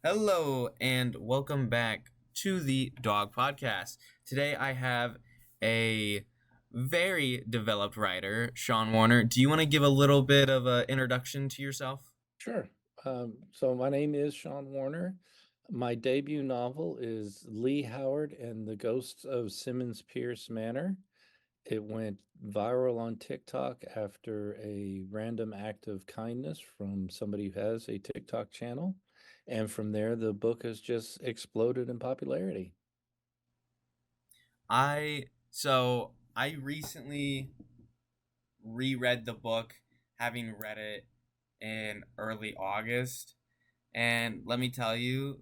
Hello and welcome back to the Dog Podcast. Today I have a very developed writer, Shawn Warner. Do you want to give a little bit of an introduction to yourself? Sure. So my name is Shawn Warner. My debut novel is Leigh Howard and the Ghosts of Simmons-Pierce Manor. It went viral on TikTok after a random act of kindness from somebody who has a TikTok channel. And from there, the book has just exploded in popularity. I recently reread the book, having read it in early August, and let me tell you,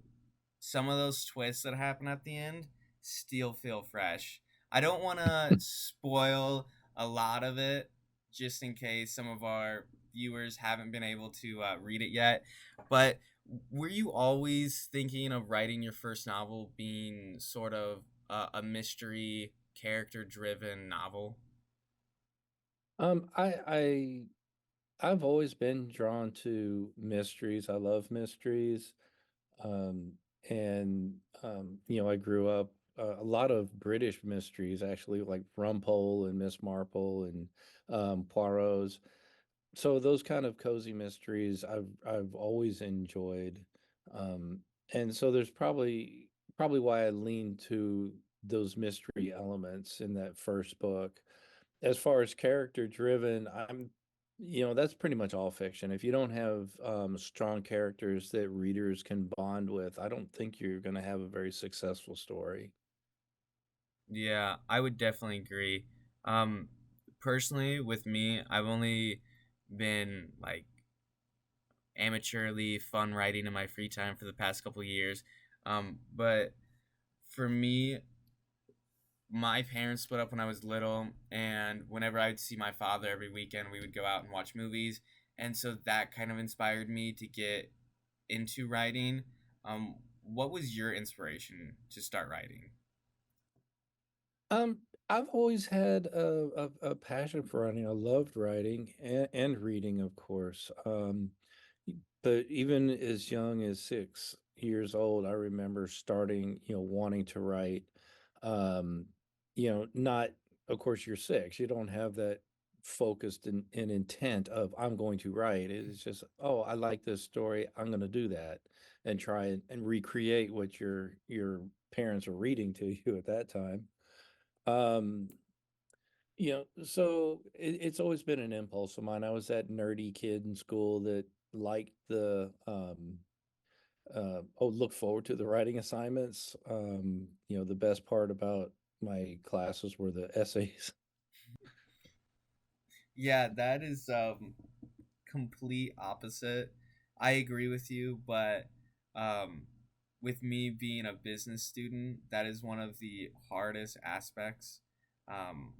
some of those twists that happen at the end still feel fresh. I don't want to spoil a lot of it just in case some of our viewers haven't been able to read it yet. But were you always thinking of writing your first novel being sort of a mystery, character driven novel? Um, I, I I've always been drawn to mysteries. I love mysteries. Um, I grew up a lot of British mysteries, actually, like Rumpole and Miss Marple and Poirot's. So those kind of cozy mysteries I've always enjoyed. And so there's probably why I lean to those mystery elements in that first book. As far as character driven, that's pretty much all fiction. If you don't have strong characters that readers can bond with, I don't think you're going to have a very successful story. Yeah, I would definitely agree. Um, Personally, with me, I've only been like amateurly fun writing in my free time for the past couple of years. But for me, my parents split up when I was little, and whenever I'd see my father every weekend, we would go out and watch movies, and so that kind of inspired me to get into writing. What was your inspiration to start writing? I've always had a passion for writing. I loved writing and reading, of course. But even as young as 6 years old, I remember starting, wanting to write. Um, not, of course, you're 6. You don't have that focused and intent of I'm going to write. It's just, oh, I like this story. I'm going to do that and try and recreate what your parents are reading to you at that time. Um, so it's always been an impulse of mine. I was that nerdy kid in school that liked look forward to the writing assignments. The best part about my classes were the essays. Yeah, that is complete opposite. I agree with you, but um, with me being a business student, that is one of the hardest aspects.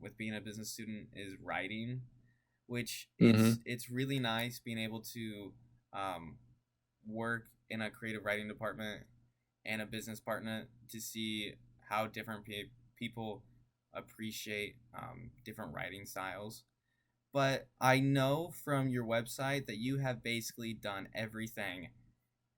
With being a business student is writing, which it's Hmm. it's really nice being able to um, work in a creative writing department and a business partner to see how different people appreciate different writing styles. But I know from your website that you have basically done everything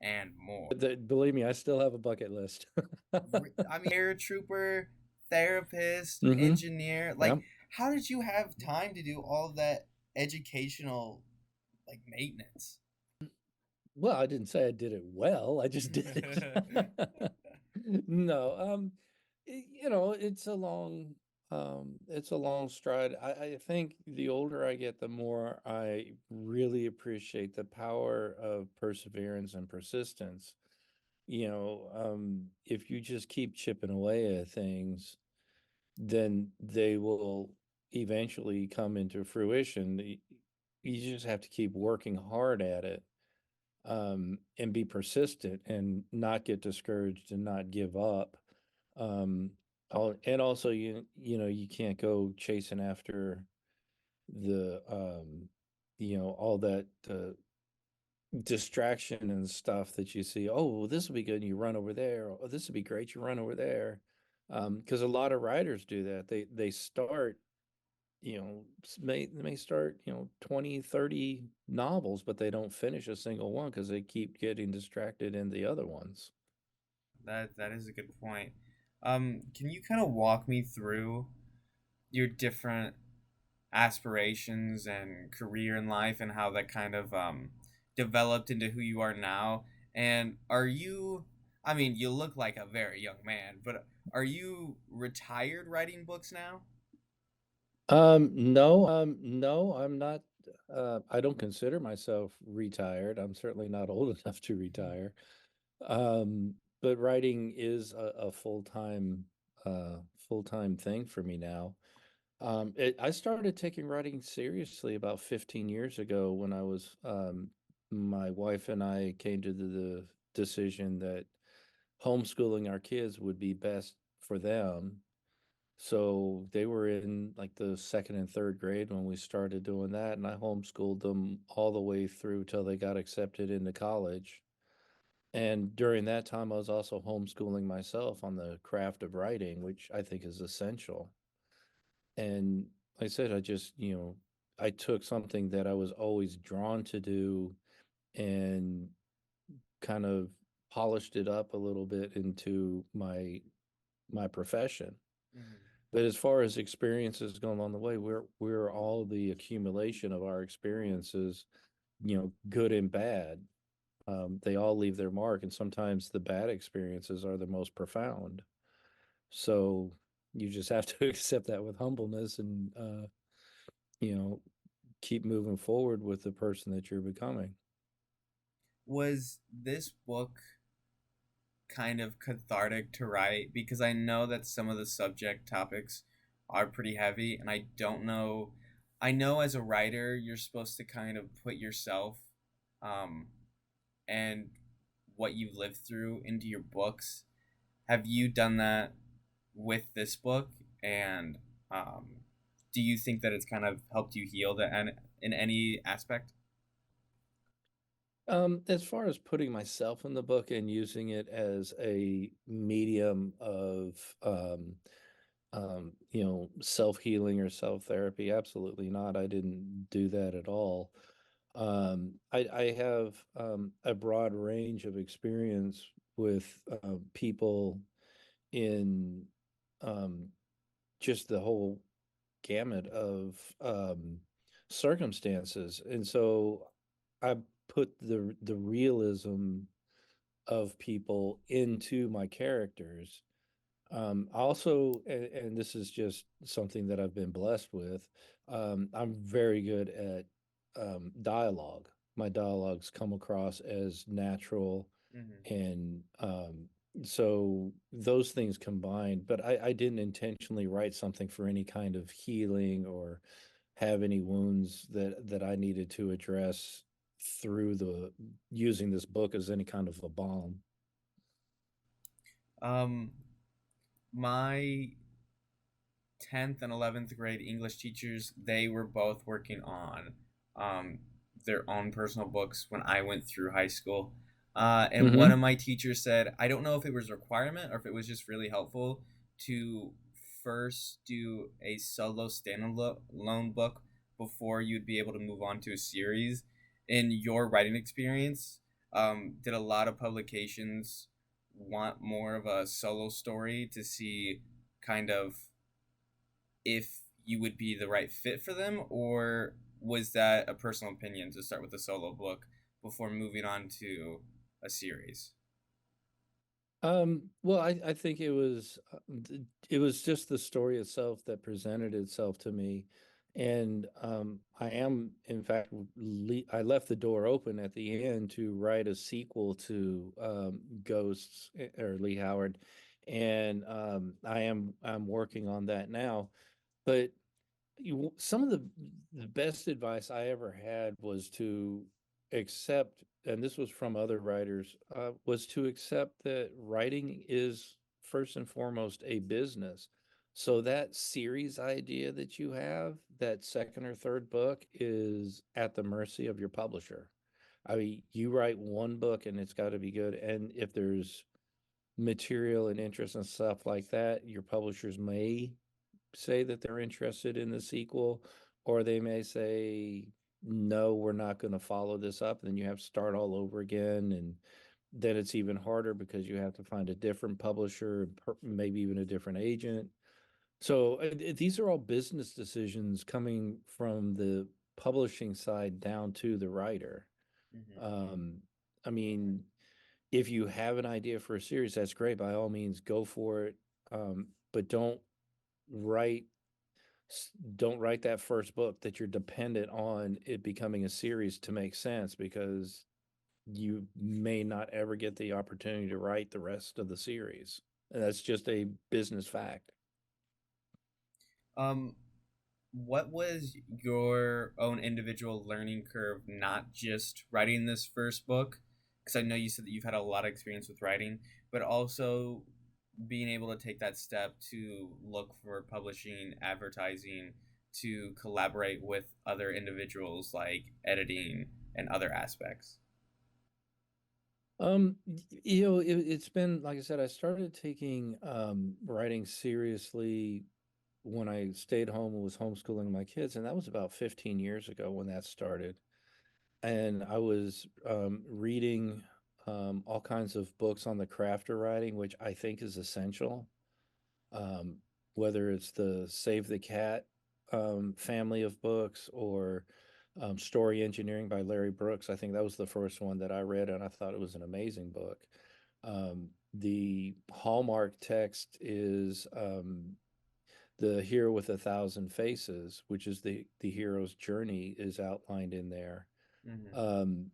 and more. Believe me, I still have a bucket list. I mean, paratrooper, therapist, Hmm. engineer. Like, Yeah. how did you have time to do all of that educational, like, maintenance? Well, I didn't say I did it well. I just did it. No, it's a long stride. I think the older I get, the more I really appreciate the power of perseverance and persistence. If you just keep chipping away at things, then they will eventually come into fruition. You just have to keep working hard at it, and be persistent and not get discouraged and not give up. Um, and also you can't go chasing after the all that distraction and stuff that you see. Oh, well, this will be good, and you run over there. Oh, this would be great, you run over there. Because a lot of writers do that. They start they may start, 20, 30 novels, but they don't finish a single one because they keep getting distracted in the other ones. That is a good point. Can you kind of walk me through your different aspirations and career in life and how that kind of developed into who you are now? And are you, I mean, you look like a very young man, but are you retired writing books now? No, I'm not. I don't consider myself retired. I'm certainly not old enough to retire. But writing is a full-time thing for me now. I started taking writing seriously about 15 years ago when my wife and I came to the decision that homeschooling our kids would be best for them. So they were in like the second and third grade when we started doing that, and I homeschooled them all the way through till they got accepted into college. And during that time, I was also homeschooling myself on the craft of writing, which I think is essential. And like I said, I took something that I was always drawn to do and kind of polished it up a little bit into my profession. Mhm. But as far as experiences going along the way, we're all the accumulation of our experiences, good and bad. They all leave their mark, and sometimes the bad experiences are the most profound. So you just have to accept that with humbleness and you know, keep moving forward with the person that you're becoming. Was this book kind of cathartic to write? Because I know that some of the subject topics are pretty heavy, and I don't know. I know as a writer, you're supposed to kind of put yourself um, and what you've lived through into your books. Have you done that with this book? And um, do you think that it's kind of helped you heal that and in any aspect? As far as putting myself in the book and using it as a medium of self-healing or self-therapy, absolutely not. I didn't do that at all. I have a broad range of experience with people in um, just the whole gamut of circumstances, and so I put the realism of people into my characters. Also, and this is just something that I've been blessed with. I'm very good at dialogue. My dialogues come across as natural, Mm-hmm. and so those things combined. But I didn't intentionally write something for any kind of healing or have any wounds that I needed to address through the using this book as any kind of a balm. Um, my 10th and 11th grade English teachers, they were both working on um, their own personal books when I went through high school. And one of Hmm. my teachers said, I don't know if it was a requirement or if it was just really helpful to first do a solo standalone book before you'd be able to move on to a series. In your writing experience, did a lot of publications want more of a solo story to see kind of if you would be the right fit for them, or was that a personal opinion to start with a solo book before moving on to a series? Well, I think it was just the story itself that presented itself to me, and I am, in fact, I left the door open at the end to write a sequel to Ghosts or Leigh Howard, and I'm working on that now. But some of the best advice I ever had was to accept, and this was from other writers, was to accept that writing is first and foremost a business. So that series idea that you have, that second or third book, is at the mercy of your publisher. I mean, you write one book and it's got to be good. And if there's material and interest and stuff like that, your publishers may say that they're interested in the sequel, or they may say, no, we're not going to follow this up. And then you have to start all over again. And then it's even harder because you have to find a different publisher, maybe even a different agent. So these are all business decisions coming from the publishing side down to the writer. Hmm. Um, I mean, if you have an idea for a series, that's great. By all means, go for it. But write don't write that first book that you're dependent on it becoming a series to make sense, because you may not ever get the opportunity to write the rest of the series. And that's just a business fact. Um, what was your own individual learning curve, not just writing this first book? Because I know you said that you've had a lot of experience with writing, but also being able to take that step to look for publishing, advertising, to collaborate with other individuals like editing and other aspects. Um, it's been, like I said, I started taking writing seriously when I stayed home and was homeschooling my kids, and that was about 15 years ago when that started. And I was reading all kinds of books on the craft of writing, which I think is essential. Um, whether it's the Save the Cat family of books, or Story Engineering by Larry Brooks. I think that was the first one that I read, and I thought it was an amazing book. The Hallmark text is The Hero with a Thousand Faces, which is the hero's journey is outlined in there. Mm-hmm. Um,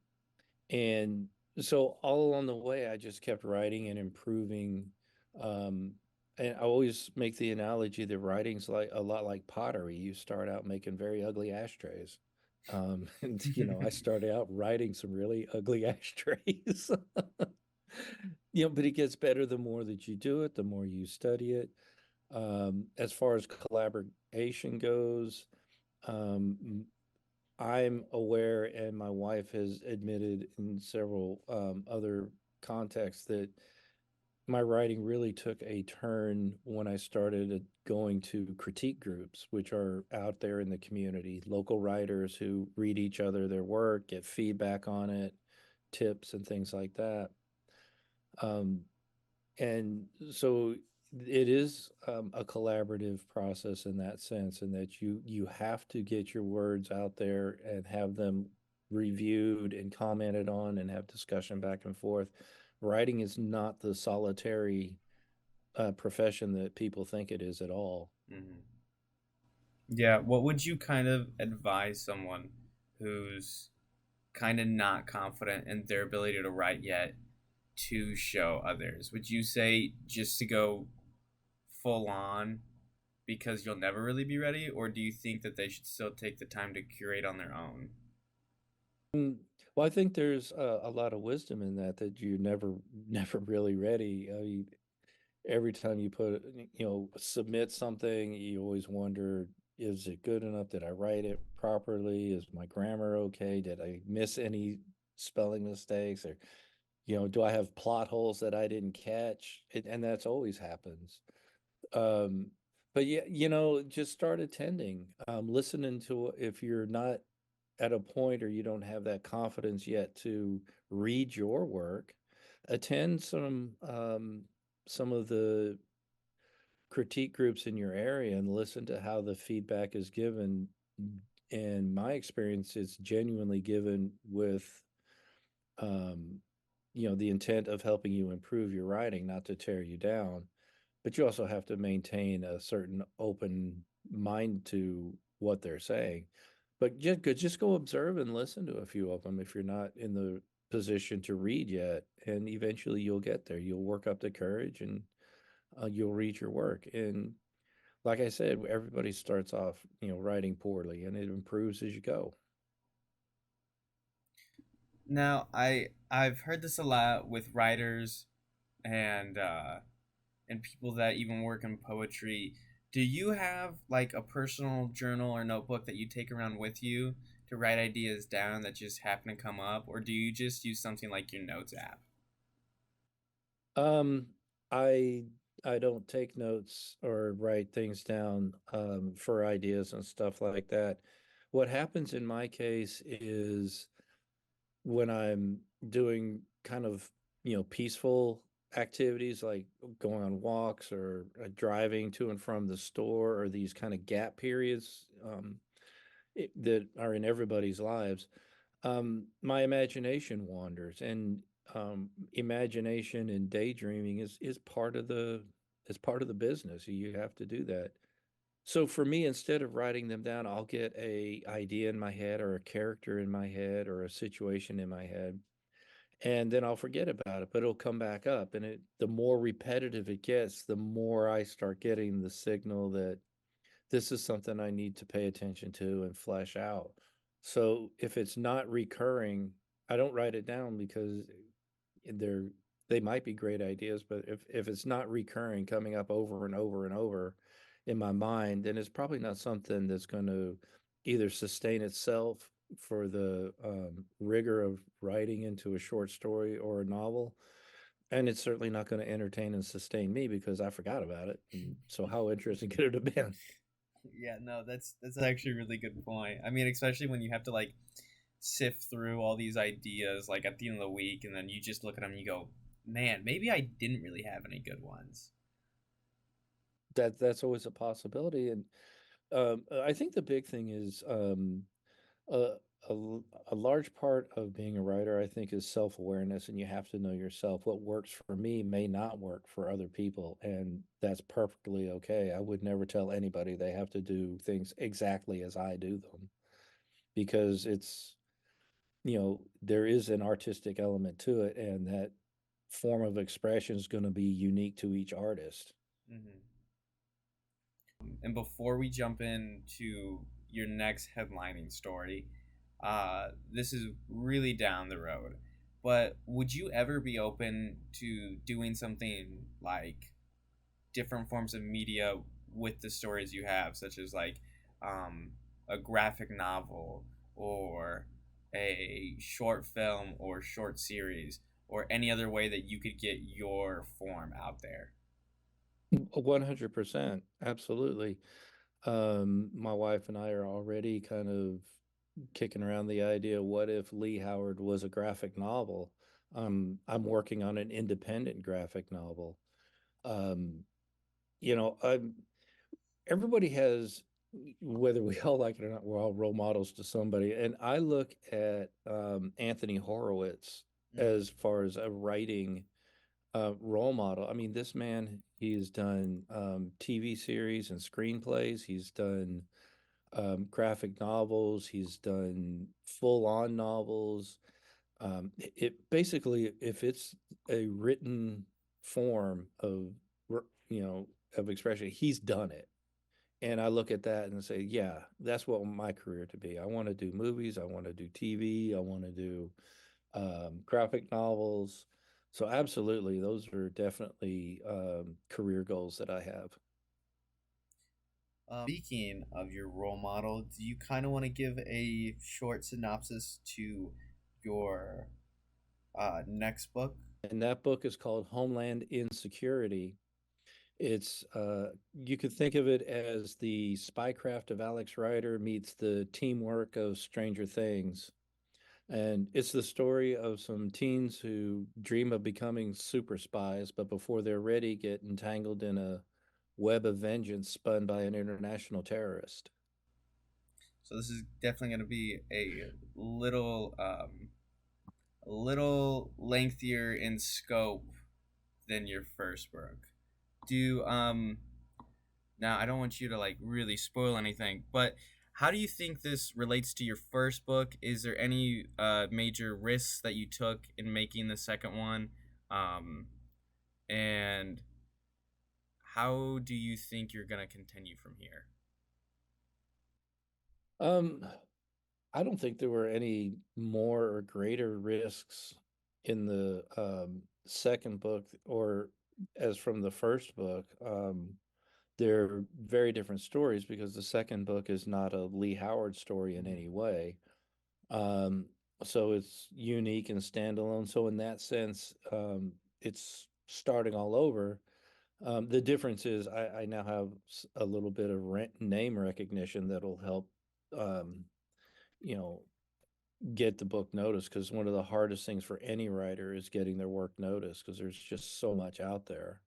and so all along the way, I just kept writing and improving. Um, and I always make the analogy that writing's like a lot like pottery. You start out making very ugly ashtrays. And I started out writing some really ugly ashtrays. But it gets better the more that you do it, the more you study it. As far as collaboration goes, um, I'm aware, and my wife has admitted in several other contexts, that my writing really took a turn when I started going to critique groups, which are out there in the community, local writers who read each other their work, get feedback on it, tips, and things like that. Um, and so it is a collaborative process in that sense, in that you have to get your words out there and have them reviewed and commented on and have discussion back and forth. Writing is not the solitary profession that people think it is at all. Mm-hmm. Yeah, what would you kind of advise someone who's kind of not confident in their ability to write yet to show others? Would you say just to go full on because you'll never really be ready, or do you think that they should still take the time to curate on their own? Well, I think there's a lot of wisdom in that you're never never really ready. Every time you submit something, you always wonder, is it good enough? Did I write it properly? Is my grammar okay? Did I miss any spelling mistakes? Or, do I have plot holes that I didn't catch? And that's always happens. Um, but yeah, just start attending. Listening to, if you're not at a point, or you don't have that confidence yet to read your work, attend some of the critique groups in your area and listen to how the feedback is given. And my experience is genuinely given with um, the intent of helping you improve your writing, not to tear you down. But you also have to maintain a certain open mind to what they're saying. But just go observe and listen to a few of them if you're not in the position to read yet, and eventually you'll get there. You'll work up the courage, and you'll read your work. And like I said, everybody starts off, writing poorly, and it improves as you go. Now, I've heard this a lot with writers and people that even work in poetry. Do you have like a personal journal or notebook that you take around with you to write ideas down that just happen to come up, or do you just use something like your notes app? Um, I I don't take notes or write things down for ideas and stuff like that. What happens in my case is when I'm doing kind of, peaceful activities like going on walks or driving to and from the store or these kind of gap periods that are in everybody's lives, my imagination wanders, and imagination and daydreaming is part of the business. You have to do that. So for me, instead of writing them down, I'll get a idea in my head or a character in my head or a situation in my head, and then I'll forget about it, but it'll come back up. And the more repetitive it gets, the more I start getting the signal that this is something I need to pay attention to and flesh out. So if it's not recurring, I don't write it down because they're they might be great ideas, but if it's not recurring, coming up over and over and over in my mind, then it's probably not something that's going to either sustain itself for the rigor of writing into a short story or a novel, and it's certainly not going to entertain and sustain me because I forgot about it. And so, how interesting could it have been? Yeah, no, that's actually a really good point. I mean, especially when you have to like sift through all these ideas like at the end of the week, and then you just look at them and you go, "Man, maybe I didn't really have any good ones." That's always a possibility, and I think the big thing is a, a large part of being a writer, I think, is self-awareness, and you have to know yourself. What works for me may not work for other people, and that's perfectly okay. I would never tell anybody they have to do things exactly as I do them because there is an artistic element to it, and that form of expression is going to be unique to each artist. Hmm. And before we jump into your next headlining story, this is really down the road, but would you ever be open to doing something like different forms of media with the stories you have, such as like um, a graphic novel or a short film or short series or any other way that you could get your form out there? 100%, absolutely. My wife and I are already kind of kicking around the idea, what if Leigh Howard was a graphic novel? I'm working on an independent graphic novel. Um, I'm everybody has, whether we all like it or not, we're all role models to somebody. And I look at Anthony Horowitz Mm-hmm. as far as a writing role model. I mean, this man, he's done TV series and screenplays. He's done graphic novels. He's done full-on novels. It basically, if it's a written form of expression, he's done it. And I look at that and say, yeah, that's what my career to be. I want to do movies. I want to do TV. I want to do graphic novels. So absolutely, those are definitely career goals that I have. Speaking of your role model, do you kind of want to give a short synopsis to your next book? And that book is called Homeland Insecurity. It's you could think of it as the spycraft of Alex Rider meets the teamwork of Stranger Things. And it's the story of some teens who dream of becoming super spies, but before they're ready, get entangled in a web of vengeance spun by an international terrorist. So this is definitely going to be a little lengthier in scope than your first book. Do Now I don't want you to like really spoil anything, but how do you think this relates to your first book? Is there any major risks that you took in making the second one? Um, and how do you think you're gonna continue from here? Um, I don't think there were any more or greater risks in the second book or as from the first book. They're very different stories because the second book is not a Leigh Howard story in Mhm. any way. Um, so it's unique and standalone. So in that sense, it's starting all over. The difference is I now have a little bit of name recognition that'll help, um, you know, get the book noticed because one of the hardest things for any writer is getting their work noticed because there's just so much out there.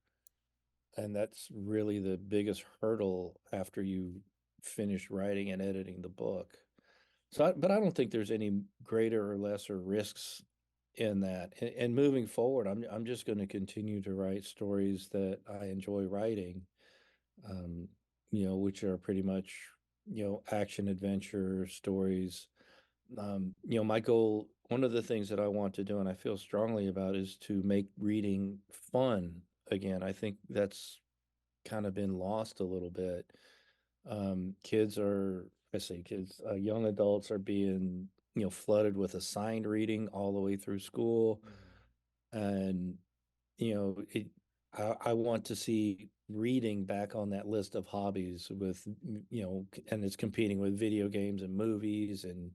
And that's really the biggest hurdle after you finish writing and editing the book. But I don't think there's any greater or lesser risks in that. And moving forward, I'm just going to continue to write stories that I enjoy writing, um, which are pretty much, action adventure stories. My goal, one of the things that I want to do and I feel strongly about is to make reading fun again. I think that's kind of been lost a little bit. I say kids, young adults are being, flooded with assigned reading all the way through school. Mhm. And, you know, it, I want to see reading back on that list of hobbies with, and it's competing with video games and movies and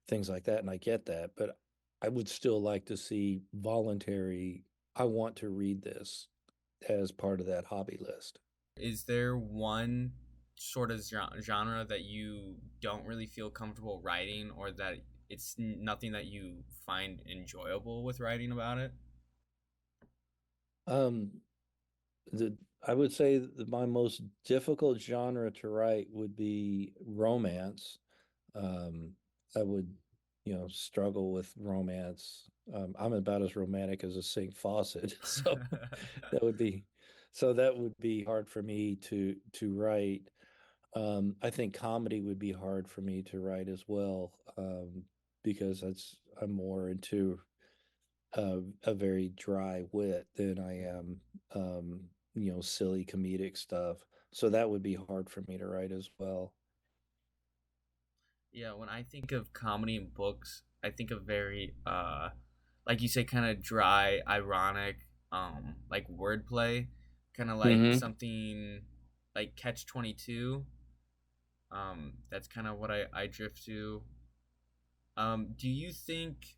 things like that. And I get that, but I would still like to see voluntary, I want to read this as part of that hobby list. Is there one sort of genre that you don't really feel comfortable writing, or that it's nothing that you find enjoyable with writing about it? Um, the I would say that my most difficult genre to write would be romance. Um, I would, struggle with romance. I'm about as romantic as a sink faucet, so that would be, that would be hard for me to write. I think comedy would be hard for me to write as well, because I'm more into a very dry wit than I am, silly comedic stuff. So that would be hard for me to write as well. Yeah, when I think of comedy in books, I think of very like you say, kind of dry, ironic, like wordplay, kind of like Hmm. something like Catch 22. That's kind of what I drift to. Do you think,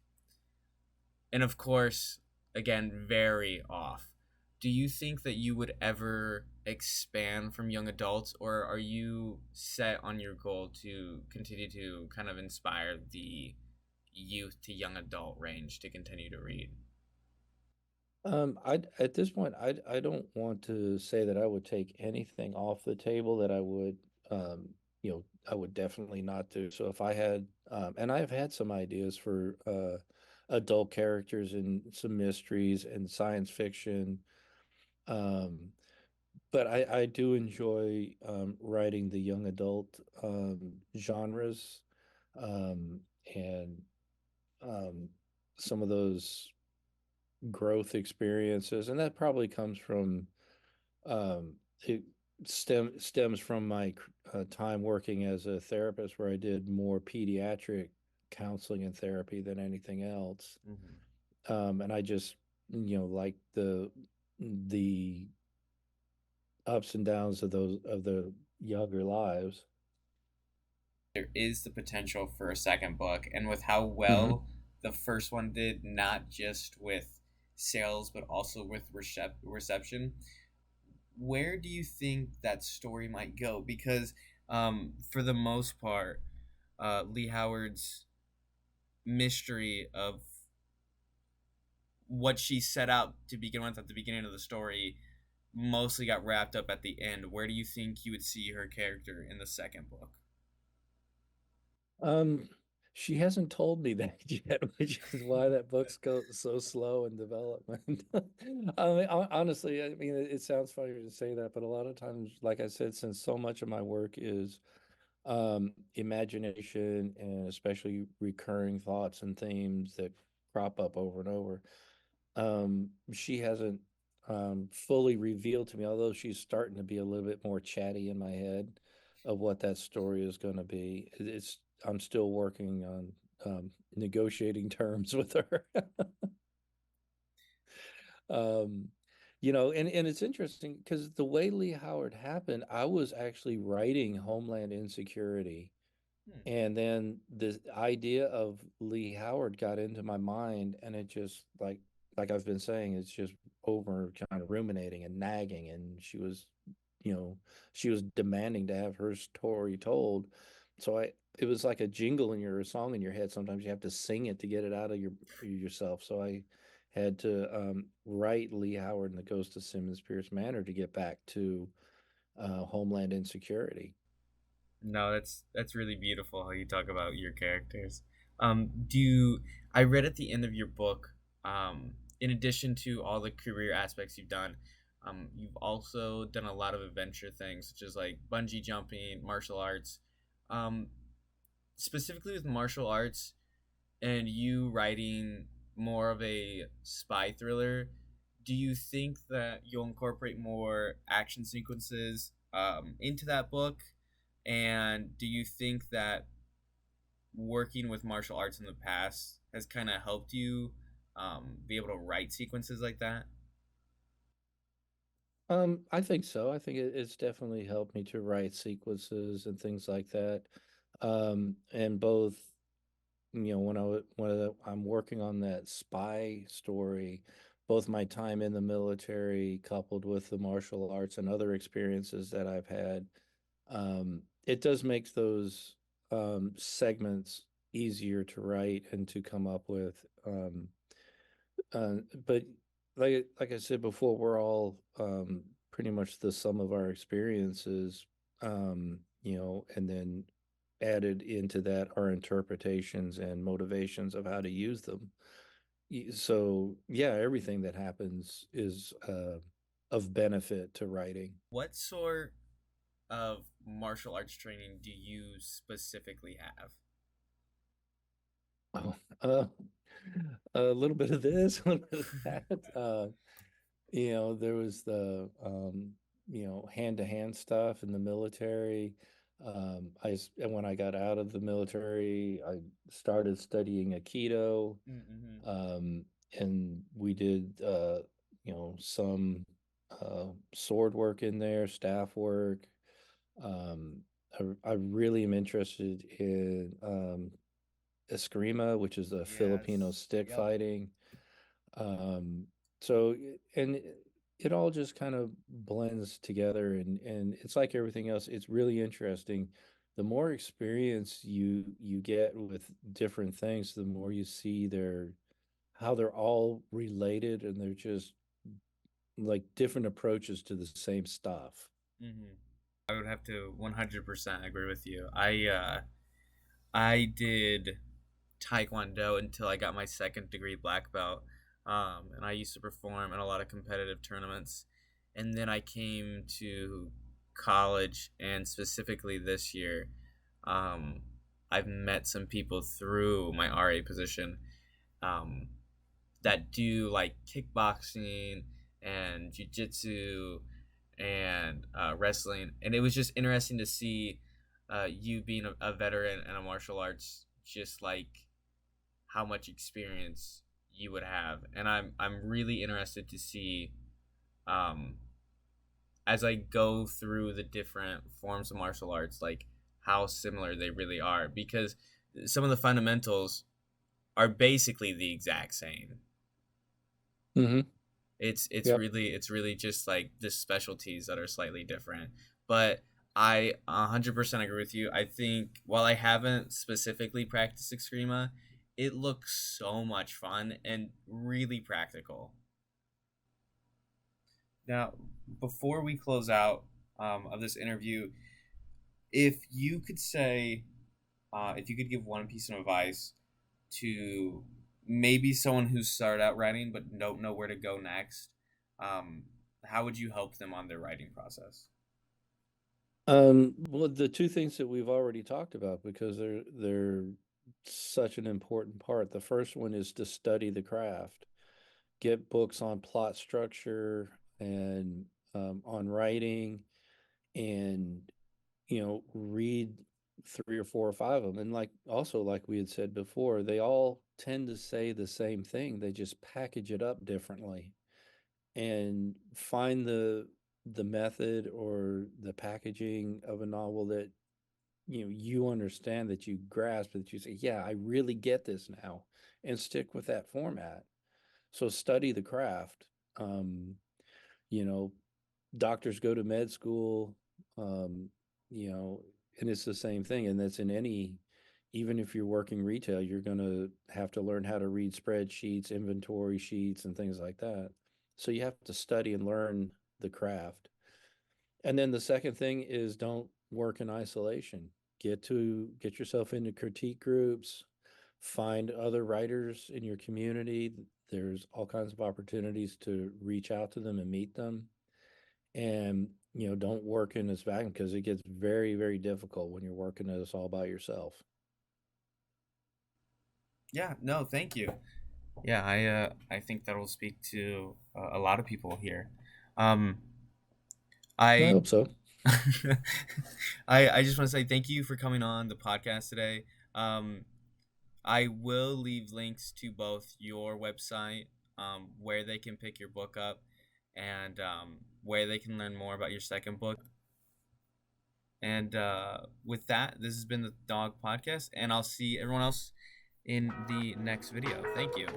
and of course, again, very off, do you think that you would ever expand from young adults, or are you set on your goal to continue to kind of inspire the youth to young adult range to continue to read? At this point, I don't want to say that I would take anything off the table that I would definitely not do. So if I had, and I've had some ideas for adult characters and some mysteries and science fiction. Um, but I do enjoy writing the young adult genres, um, and um, some of those growth experiences, and that probably comes from it stems from my time working as a therapist, where I did more pediatric counseling and therapy than anything else, Mm-hmm. and I just like the ups and downs of the younger lives. There is the potential for a second book, and with how Hmm. well the first one did, not just with sales but also with reception, where do you think that story might go? Because for the most part, Leigh Howard's mystery of what she set out to begin with at the beginning of the story mostly got wrapped up at the end. Where do you think you would see her character in the second book? Um, she hasn't told me that yet, which is why that book's go so slow in development. I mean, honestly, I mean, it sounds funny to say that, but a lot of times, like I said, since so much of my work is imagination and especially recurring thoughts and themes that crop up over and over, she hasn't fully revealed to me, although she's starting to be a little bit more chatty in my head of what that story is going to be. I'm still working on negotiating terms with her. um, and it's interesting because the way Leigh Howard happened, I was actually writing Homeland Insecurity. Hmm. And then the idea of Leigh Howard got into my mind, and it just like like I've been saying, it's just over kind of ruminating and nagging, and you know, she was demanding to have her story told. So it was like a jingle in your song in your head. Sometimes you have to sing it to get it out of yourself. So I had to write Leigh Howard and the Ghost of Simmons-Pierce Manor to get back to Homeland Insecurity. No, that's really beautiful how you talk about your characters. Do you, I read at the end of your book, in addition to all the career aspects you've done, you've also done a lot of adventure things, such as like bungee jumping, martial arts. Um, Specifically with martial arts and you writing more of a spy thriller, do you think that you'll incorporate more action sequences into that book? And do you think that working with martial arts in the past has kind of helped you be able to write sequences like that? I think so. I think it's definitely helped me to write sequences and things like that. And both, when I'm working on that spy story, both my time in the military coupled with the martial arts and other experiences that I've had, it does make those segments easier to write and to come up with. But like I said before, we're all pretty much the sum of our experiences, and then added into that our interpretations and motivations of how to use them. So yeah, everything that happens is of benefit to writing. What sort of martial arts training do you specifically have? Oh, a little bit of this, a little bit of that. There was the hand-to-hand stuff in the military. And when I got out of the military, I started studying Aikido. Mm-hmm. Um, and we did some sword work in there, staff work. Um, I really am interested in Eskrima, which is the Filipino Yes. stick Yep. fighting. Um, so and it all just kind of blends together, and it's like everything else. It's really interesting. The more experience you get with different things, the more you see how they're all related, and they're just like different approaches to the same stuff. Mm-hmm. I would have to 100% agree with you. I did Taekwondo until I got my second degree black belt. And I used to perform in a lot of competitive tournaments. And then I came to college, and specifically this year, um, I've met some people through my RA position um, that do like kickboxing and jujitsu and wrestling. And it was just interesting to see you being a veteran and a martial arts, just like how much experience you would have. And I'm really interested to see um, as I go through the different forms of martial arts, like how similar they really are, because some of the fundamentals are basically the exact same. Hmm. Yep. It's really just like the specialties that are slightly different. But I 100% agree with you. I think while I haven't specifically practiced Extrema, it looks so much fun and really practical. Now, before we close out of this interview, if you could say, if you could give one piece of advice to maybe someone who's started out writing but don't know where to go next, um, how would you help them on their writing process? Well, the two things that we've already talked about because they're such an important part. The first one is to study the craft, get books on plot structure and on writing, and read three or four or five of them. And like we had said before, they all tend to say the same thing. They just package it up differently and find the method or the packaging of a novel that you understand, that you grasp, that you say, yeah, I really get this now, and stick with that format. So study the craft. Um, you know, doctors go to med school, um, you know, and it's the same thing. And that's in any, even if you're working retail, you're going to have to learn how to read spreadsheets, inventory sheets, and things like that. So you have to study and learn the craft. And then the second thing is don't work in isolation. Get yourself into critique groups, find other writers in your community. There's all kinds of opportunities to reach out to them and meet them. And don't work in this vacuum because it gets very, very difficult when you're working this all by yourself. Yeah, no, thank you. Yeah, I think that'll speak to a lot of people here. Um, I I hope so. I just want to say thank you for coming on the podcast today. Um, I will leave links to both your website, where they can pick your book up, and where they can learn more about your second book. And with that, this has been the Dog Podcast, and I'll see everyone else in the next video. Thank you.